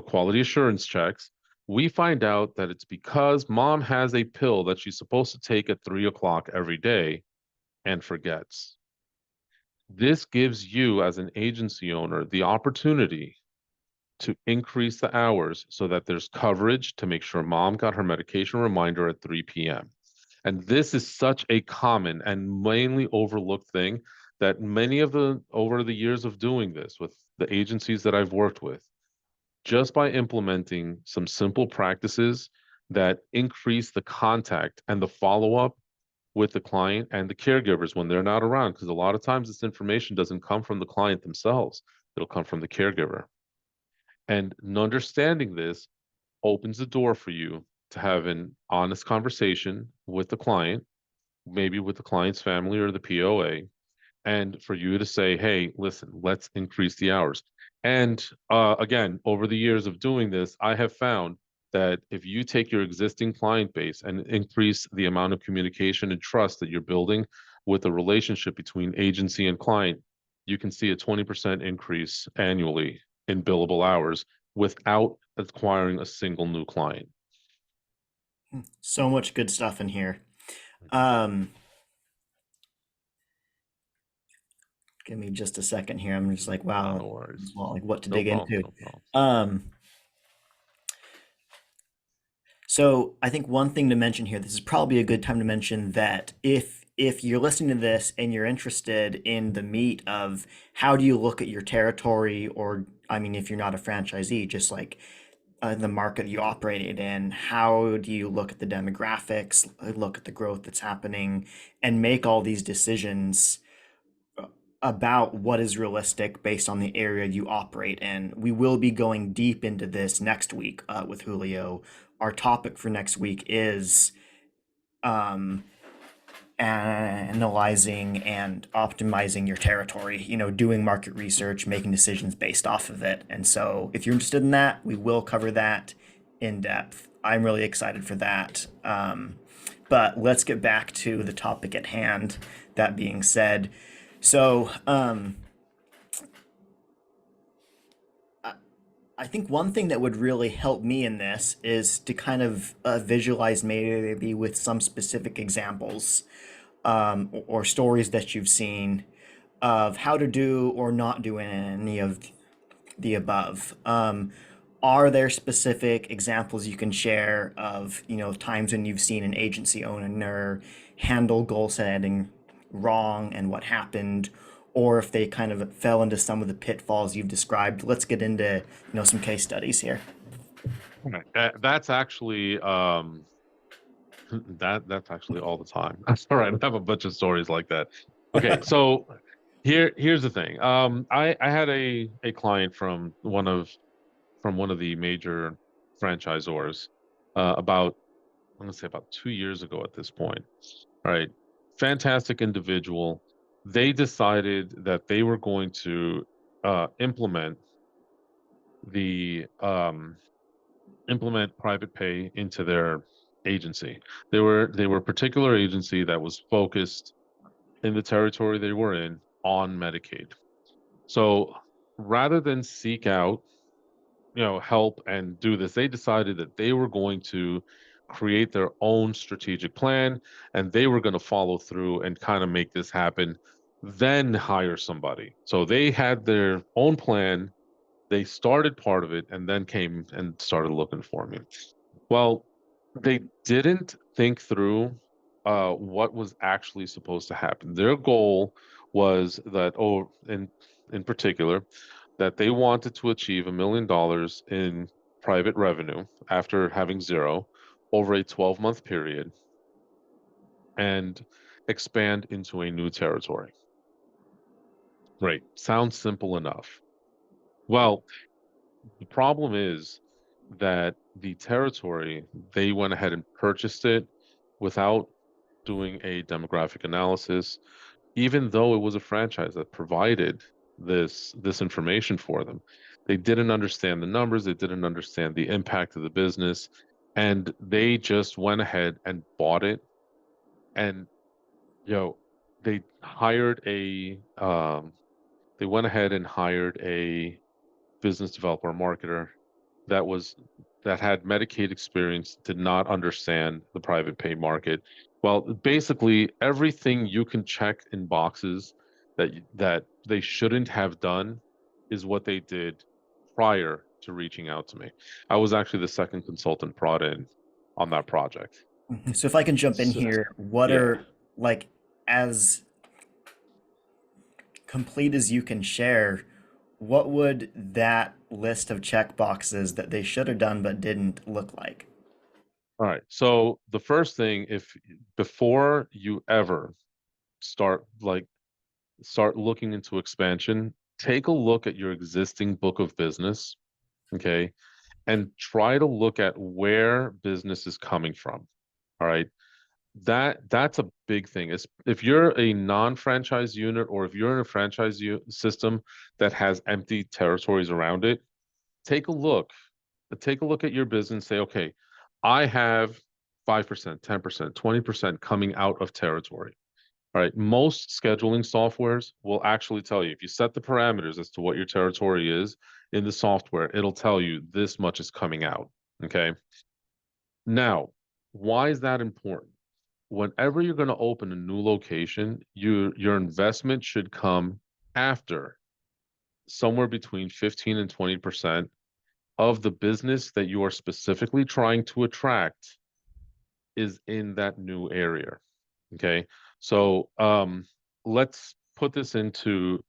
B: quality assurance checks, we find out that it's because mom has a pill that she's supposed to take at 3 o'clock every day and forgets. This gives you, as an agency owner, the opportunity to increase the hours so that there's coverage to make sure mom got her medication reminder at 3 p.m. And this is such a common and mainly overlooked thing that many of over the years of doing this with the agencies that I've worked with, just by implementing some simple practices that increase the contact and the follow-up with the client and the caregivers when they're not around, because a lot of times this information doesn't come from the client themselves, it'll come from the caregiver. And understanding this opens the door for you to have an honest conversation with the client, maybe with the client's family or the POA, and for you to say, hey, listen, let's increase the hours. And again, over the years of doing this, I have found that if you take your existing client base and increase the amount of communication and trust that you're building with the relationship between agency and client, you can see a 20% increase annually in billable hours without acquiring a single new client.
A: So much good stuff in here. Um, Give me just a second here. I'm just like,
B: Ah,
A: wow,
B: no worries.
A: well, like what to
B: No
A: dig
B: problem.
A: into.
B: No problem.
A: Um, so I think one thing to mention here, this is probably a good time to mention that if you're listening to this and you're interested in the meat of how do you look at your territory, or I mean, if you're not a franchisee, just like the market you operated in, how do you look at the demographics, look at the growth that's happening, and make all these decisions about what is realistic based on the area you operate in. We will be going deep into this next week with Julio. Our topic for next week is um, analyzing and optimizing your territory, doing market research, making decisions based off of it. And so, if you're interested in that, we will cover that in depth. I'm really excited for that. But let's get back to the topic at hand. That being said, so I think one thing that would really help me in this is to kind of visualize maybe with some specific examples or stories that you've seen of how to do or not do any of the above. Are there specific examples you can share of, times when you've seen an agency owner handle goal setting wrong and what happened, or if they kind of fell into some of the pitfalls you've described? Let's get into, some case studies here.
B: Right. That's actually that's actually all the time. That's all right. I have a bunch of stories like that. Okay, so here's the thing. I had a client from one of the major franchisors about I'm gonna say about 2 years ago at this point. All right, fantastic individual. They decided that they were going to implement the implement private pay into their agency. They were a particular agency that was focused in the territory they were in on Medicaid. So rather than seek out, help and do this, they decided that they were going to create their own strategic plan and they were going to follow through and kind of make this happen, then hire somebody. So they had their own plan, they started part of it and then came and started looking for me. Well, they didn't think through what was actually supposed to happen. Their goal was that, in particular, that they wanted to achieve $1 million in private revenue after having zero over a 12-month period and expand into a new territory. Great. Sounds simple enough. Well, the problem is that the territory, they went ahead and purchased it without doing a demographic analysis, even though it was a franchise that provided this information for them. They didn't understand the numbers, they didn't understand the impact of the business, and they just went ahead and bought it. And you know, they hired a they went ahead and hired a business developer, marketer that was that had Medicaid experience, did not understand the private pay market. Well, basically everything you can check in boxes that they shouldn't have done is what they did prior to reaching out to me. I was actually the second consultant brought in on that project.
A: So if I can jump in
B: So,
A: here, what
B: yeah.
A: are, like, as complete as you can share, what would that list of check boxes that they should have done but didn't look like?
B: All right. So the first thing, if before you ever start start looking into expansion, take a look at your existing book of business, okay, and try to look at where business is coming from. All right. That's a big thing. Is if you're a non-franchise unit or if you're in a franchise system that has empty territories around it, take a look. Take a look at your business, say, okay, I have 5%, 10%, 20% coming out of territory. All right. Most scheduling softwares will actually tell you if you set the parameters as to what your territory is in the software, it'll tell you this much is coming out. Okay. Now, why is that important? Whenever you're going to open a new location, your investment should come after somewhere between 15 and 20% of the business that you are specifically trying to attract is in that new area. Okay. So let's put this into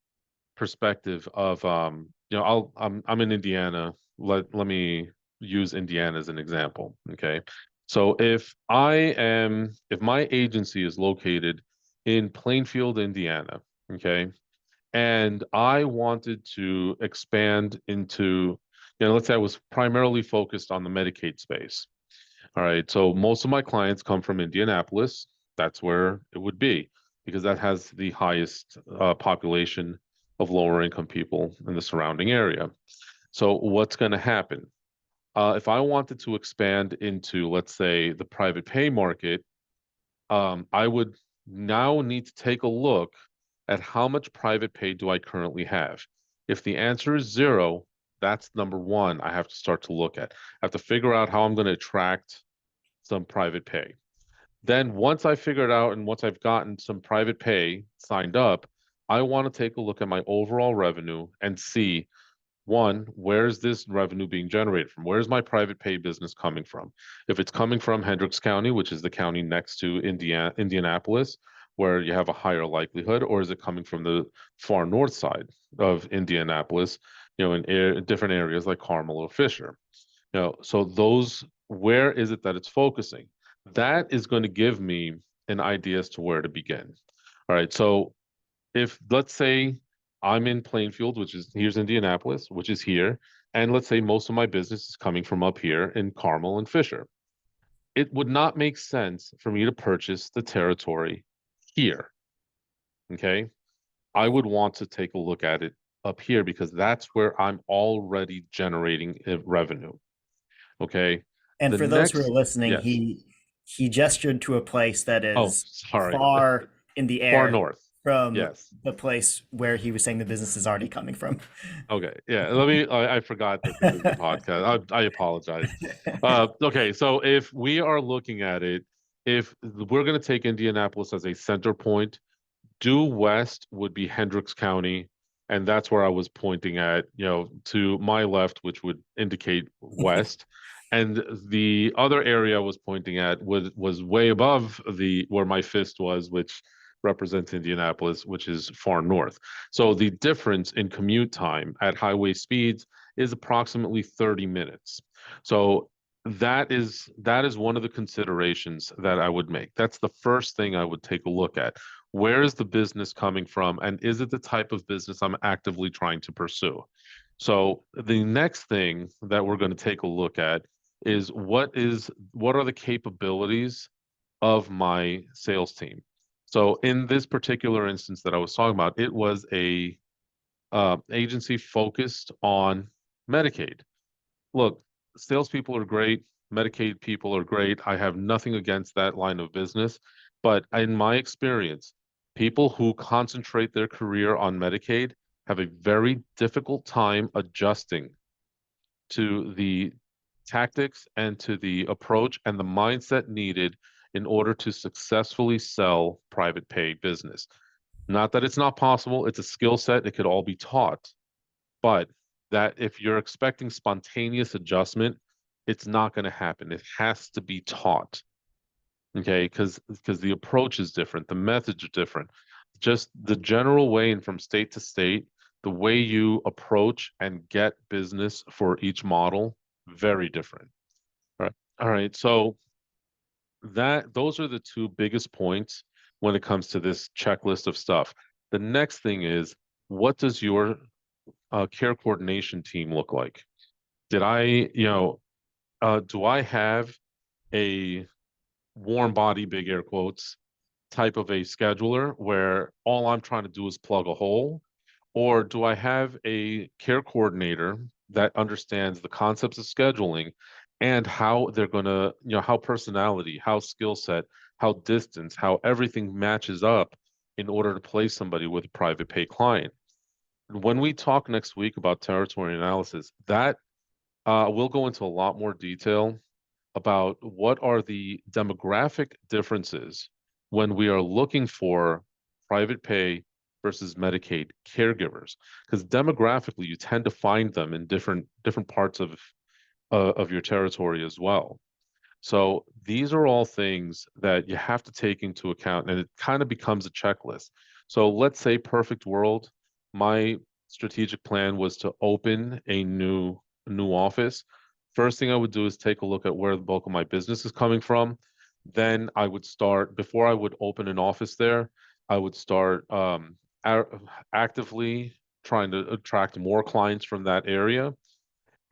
B: perspective of I'm in Indiana. Let me use Indiana as an example. Okay. So if my agency is located in Plainfield, Indiana, okay, and I wanted to expand into, let's say I was primarily focused on the Medicaid space. All right. So most of my clients come from Indianapolis. That's where it would be because that has the highest population of lower income people in the surrounding area. So what's going to happen? If I wanted to expand into, let's say, the private pay market, I would now need to take a look at how much private pay do I currently have. If the answer is zero, that's number one I have to start to look at. I have to figure out how I'm going to attract some private pay. Then once I figure it out and once I've gotten some private pay signed up, I want to take a look at my overall revenue and see, one, where is this revenue being generated from? Where's my private pay business coming from? If it's coming from Hendricks County, which is the county next to Indianapolis, where you have a higher likelihood, or is it coming from the far north side of Indianapolis, in different areas like Carmel or Fisher? So those, where is it that it's focusing? That is going to give me an idea as to where to begin. All right, so if let's say I'm in Plainfield, which is here's Indianapolis, which is here, and let's say most of my business is coming from up here in Carmel and Fisher, it would not make sense for me to purchase the territory here. Okay. I would want to take a look at it up here because that's where I'm already generating revenue. Okay.
A: And
B: The
A: for those who are
B: next,
A: listening,
B: yes.
A: he gestured to a place that
B: Oh,
A: is
B: sorry.
A: far in the
B: Far
A: air
B: north.
A: from
B: Yes.
A: the place where he was saying the business is already coming from.
B: Okay, yeah. I forgot that this is a podcast. I apologize. Okay, so if we are looking at it, if we're going to take Indianapolis as a center point, due west would be Hendricks County, and that's where I was pointing at, to my left, which would indicate west. And the other area I was pointing at was way above the where my fist was, which represents Indianapolis, which is far north. So the difference in commute time at highway speeds is approximately 30 minutes. So that is one of the considerations that I would make. That's the first thing I would take a look at. Where is the business coming from, and is it the type of business I'm actively trying to pursue? So the next thing that we're going to take a look at is what are the capabilities of my sales team? So in this particular instance that I was talking about, it was a agency focused on Medicaid. Look, salespeople are great, Medicaid people are great. I have nothing against that line of business. But in my experience, people who concentrate their career on Medicaid have a very difficult time adjusting to the tactics and to the approach and the mindset needed in order to successfully sell private pay business. Not that it's not possible, it's a skill set, it could all be taught, but that if you're expecting spontaneous adjustment, it's not going to happen. It has to be taught. Okay, because the approach is different, the methods are different. Just the general way and from state to state, the way you approach and get business for each model, very different. All right. All right. So those are the two biggest points when it comes to this checklist of stuff. The next thing is, what does your care coordination team look like? Did I, do I have a warm body, big air quotes, type of a scheduler where all I'm trying to do is plug a hole? Or do I have a care coordinator that understands the concepts of scheduling and how they're going to, how personality, how skill set, how distance, how everything matches up in order to place somebody with a private pay client? When we talk next week about territory analysis, that we'll go into a lot more detail about what are the demographic differences when we are looking for private pay versus Medicaid caregivers. Because demographically, you tend to find them in different parts of your territory as well. So these are all things that you have to take into account, and it kind of becomes a checklist. So let's say perfect world, my strategic plan was to open a new office. First thing I would do is take a look at where the bulk of my business is coming from. Then I would start, before I would open an office there, I would start actively trying to attract more clients from that area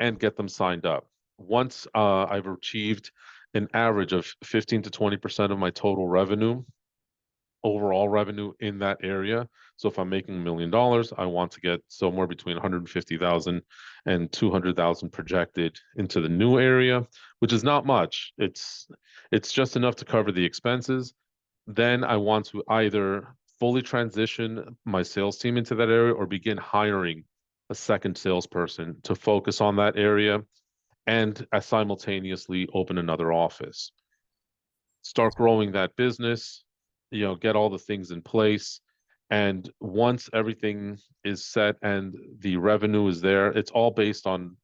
B: and get them signed up. Once I've achieved an average of 15 to 20% of my total revenue, overall revenue in that area. So if I'm making $1 million, I want to get somewhere between 150,000 and 200,000 projected into the new area, which is not much. It's just enough to cover the expenses. Then I want to either fully transition my sales team into that area or begin hiring a second salesperson to focus on that area and simultaneously open another office. Start growing that business, get all the things in place, And once everything is set and the revenue is there, it's all based on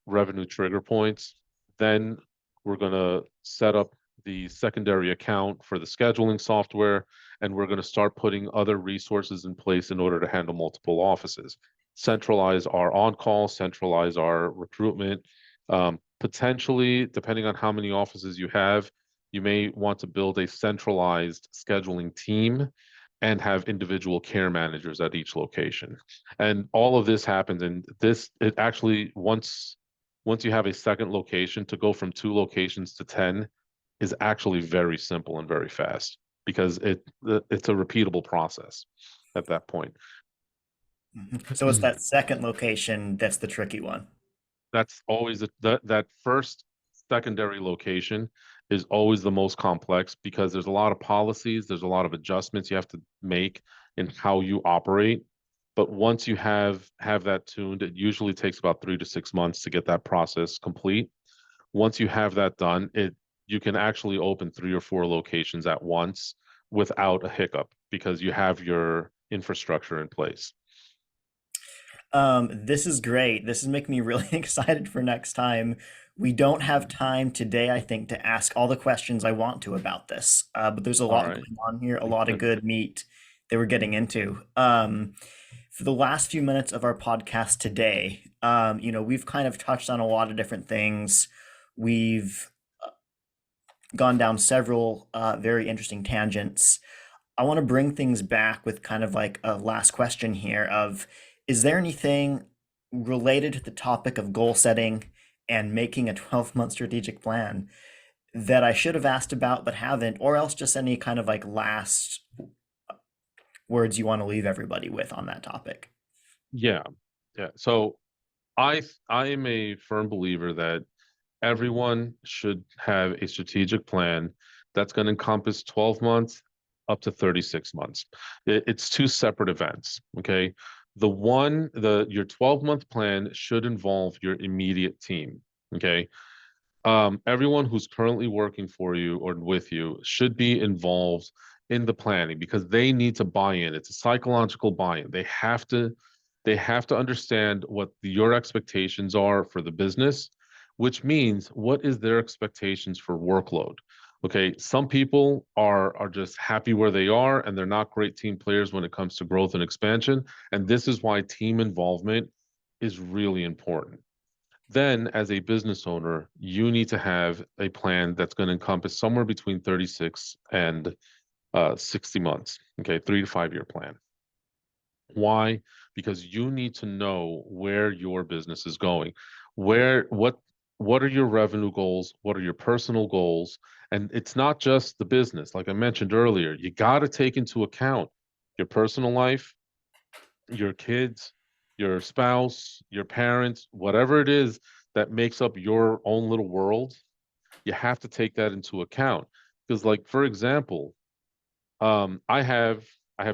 B: revenue trigger points. Then we're going to set up the secondary account for the scheduling software, and we're going to start putting other resources in place in order to handle multiple offices. Centralize our on-call, centralize our recruitment. Potentially, depending on how many offices you have, you may want to build a centralized scheduling team and have individual care managers at each location. And all of this happens, and it actually, once you have a second location, to go from 2 locations to 10 is actually very simple and very fast, because it's a repeatable process at that point.
A: So it's that second location that's the tricky one.
B: That's always that first secondary location is always the most complex, because there's a lot of policies, there's a lot of adjustments you have to make in how you operate. But once you have that tuned, it usually takes about 3 to 6 months to get that process complete. Once you have that done, it you can actually open 3 or 4 locations at once without a hiccup, because you have your infrastructure in place.
A: This is great. This is making me really excited for next time. We don't have time today, I think, to ask all the questions I want to about this, but there's a
B: All
A: lot
B: right.
A: going on here, a lot of good meat that we're getting into. For the last few minutes of our podcast today, we've kind of touched on a lot of different things. We've gone down several very interesting tangents. I want to bring things back with kind of like a last question here of, is there anything related to the topic of goal setting and making a 12-month strategic plan that I should have asked about but haven't, or else just any kind of like last words you want to leave everybody with on that topic?
B: Yeah, yeah. So I am a firm believer that everyone should have a strategic plan that's going to encompass 12 months up to 36 months. It's 2 separate events, okay? Your 12-month plan should involve your immediate team, okay? Everyone who's currently working for you or with you should be involved in the planning, because they need to buy in. It's a psychological buy-in. They have to understand what your expectations are for the business, which means what is their expectations for workload. Okay, some people are just happy where they are, and they're not great team players when it comes to growth and expansion, and this is why team involvement is really important. Then, as a business owner, you need to have a plan that's going to encompass somewhere between 36 and 60 months. Okay, 3 to 5 year plan. Why? Because you need to know where your business is going. Where what are your revenue goals? What are your personal goals? And it's not just the business. Like I mentioned earlier, you got to take into account your personal life, your kids, your spouse, your parents, whatever it is that makes up your own little world. You have to take that into account. Because, like, for example, I have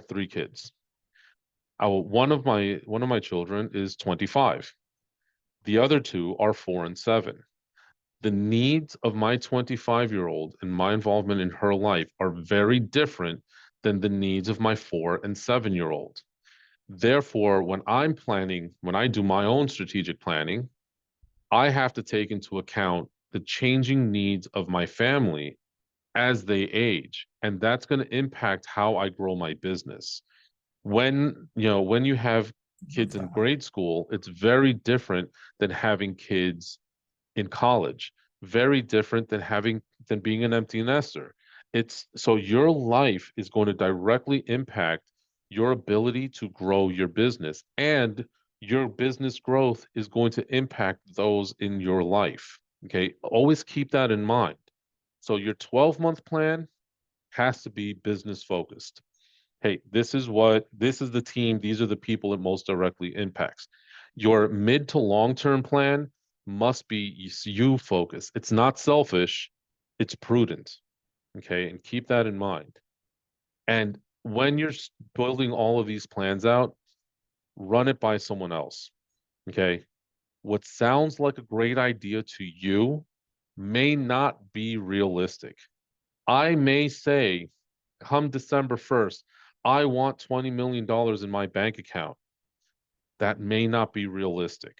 B: 3 kids. One of my children is 25. The other two are 4 and 7. The needs of my 25-year-old and my involvement in her life are very different than the needs of my 4 and 7-year-old. Therefore, when I do my own strategic planning, I have to take into account the changing needs of my family as they age, and that's going to impact how I grow my business. When you have kids in grade school, it's very different than having kids in college, very different than being an empty nester. It's so your life is going to directly impact your ability to grow your business, and your business growth is going to impact those in your life. Okay, always keep that in mind. So your 12-month plan has to be business focused. Hey, this is the team, these are the people it most directly impacts. Your mid to long term plan must be you focused. It's not selfish, it's prudent. Okay, and keep that in mind. And when you're building all of these plans out, run it by someone else. Okay, what sounds like a great idea to you may not be realistic. I may say, come December 1st, I want $20 million in my bank account. That may not be realistic.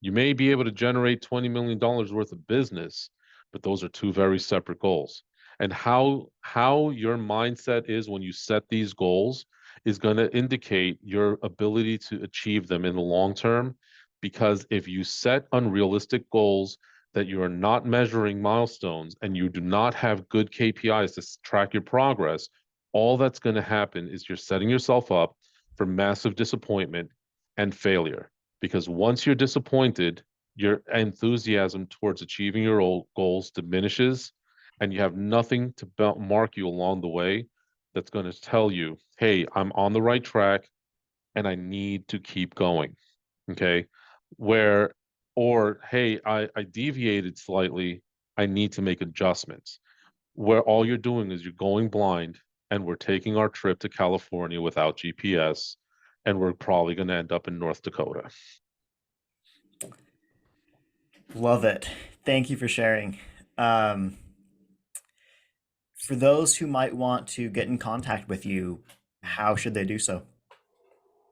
B: You may be able to generate $20 million worth of business, but those are two very separate goals. And how your mindset is when you set these goals is going to indicate your ability to achieve them in the long term. Because if you set unrealistic goals that you are not measuring milestones and you do not have good KPIs to track your progress, all that's going to happen is you're setting yourself up for massive disappointment and failure, because once you're disappointed, your enthusiasm towards achieving your goals diminishes, and you have nothing to mark you along the way that's going to tell you, hey, I'm on the right track and I need to keep going. Okay. Where, or hey, I deviated slightly, I need to make adjustments. Where all you're doing is you're going blind, and we're taking our trip to California without GPS, and we're probably going to end up in North Dakota.
A: Love it. Thank you for sharing. Um, for those who might want to get in contact with you, how should they do so?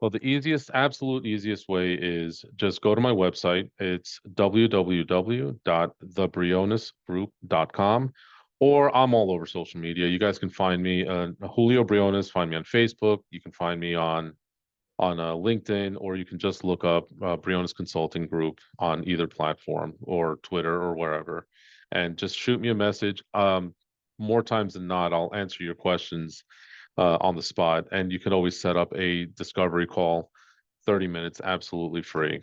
B: Well, the easiest, absolute easiest way is just go to my website. It's www.thebrionesgroup.com, or I'm all over social media. You guys can find me, Julio Briones, find me on Facebook. You can find me on LinkedIn, or you can just look up Briones Consulting Group on either platform or Twitter or wherever, and just shoot me a message. More times than not, I'll answer your questions on the spot, and you can always set up a discovery call, 30 minutes, absolutely free,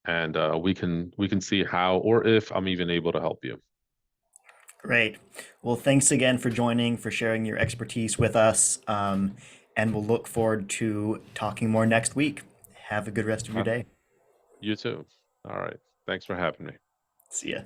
B: and we can see how or if I'm even able to help you.
A: Great. Well, thanks again for joining, for sharing your expertise with us, and we'll look forward to talking more next week. Have a good rest of your
B: Uh,
A: day.
B: You too. All right. Thanks for having me.
A: See ya.